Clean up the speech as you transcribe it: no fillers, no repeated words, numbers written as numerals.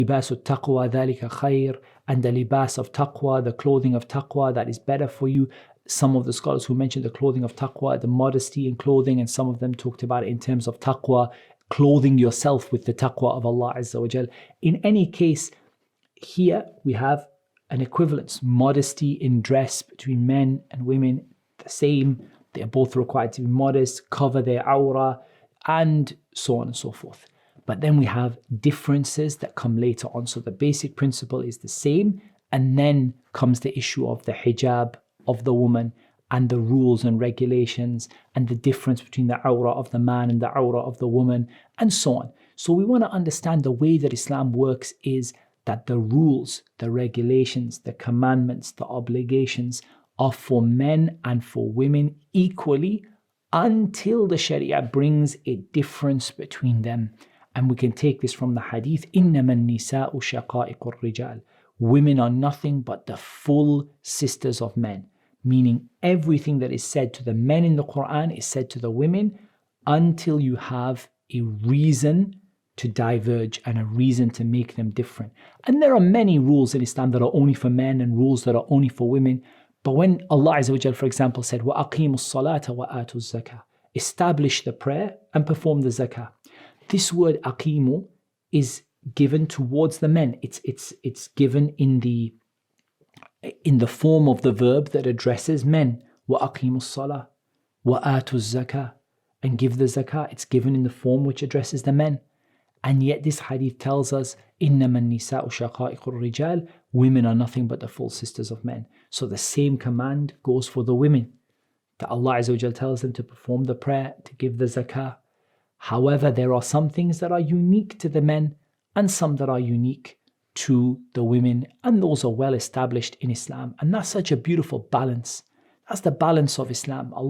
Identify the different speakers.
Speaker 1: لِبَاسُ التَّقْوَى ذَلِكَ خَيْرٌ, and the libas of taqwa, the clothing of taqwa, that is better for you. Some of the scholars who mentioned the clothing of taqwa, the modesty in clothing, and some of them talked about it in terms of taqwa, clothing yourself with the taqwa of Allah Azza wa Jal. In any case, here we have an equivalence. Modesty in dress between men and women, the same. They are both required to be modest, cover their awrah, and so on and so forth. But then we have differences that come later on. So the basic principle is the same, and then comes the issue of the hijab of the woman and the rules and regulations and the difference between the awrah of the man and the awrah of the woman and so on. So we want to understand the way that Islam works is that the rules, the regulations, the commandments, the obligations are for men and for women equally until the Sharia brings a difference between them. And we can take this from the hadith, إِنَّمَا النِّسَاءُ شَقَائِقُ الرِّجَالِ. Women are nothing but the full sisters of men. Meaning everything that is said to the men in the Quran is said to the women until you have a reason to diverge and a reason to make them different. And there are many rules in Islam that are only for men and rules that are only for women. But when Allah Azza wa Jal, for example, said, وَأَقِيمُوا الصَّلَاةَ وَآتُوا الزَّكَاةَ, establish the prayer and perform the zakah. This word aqimu is given towards the men. It's given in the form of the verb that addresses men. وَأَقِيمُوا الصَّلَاةَ وَآتُوا الزَّكَاةَ, and give the zakah. It's given in the form which addresses the men. And yet this hadith tells us, إِنَّمَا النِّسَاءُ شَقَائِقُ الرِّجَالِ, women are nothing but the full sisters of men. So the same command goes for the women, that Allah Azza wa Jal tells them to perform the prayer, to give the zakah. However, there are some things that are unique to the men and some that are unique to the women, and those are well established in Islam. And that's such a beautiful balance. That's the balance of Islam. Allah